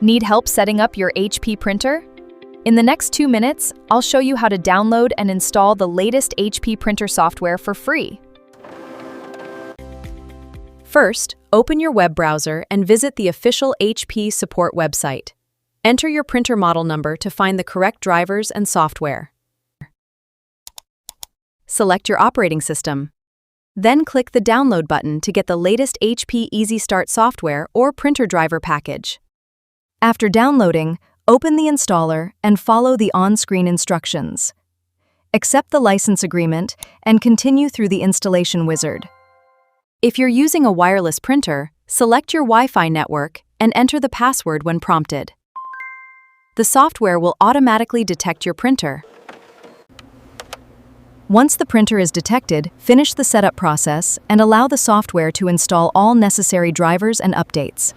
Need help setting up your HP printer? In the next 2 minutes, I'll show you how to download and install the latest HP printer software for free. First, open your web browser and visit the official HP support website. Enter your printer model number to find the correct drivers and software. Select your operating system. Then click the Download button to get the latest HP Easy Start software or printer driver package. After downloading, open the installer and follow the on-screen instructions. Accept the license agreement and continue through the installation wizard. If you're using a wireless printer, select your Wi-Fi network and enter the password when prompted. The software will automatically detect your printer. Once the printer is detected, finish the setup process and allow the software to install all necessary drivers and updates.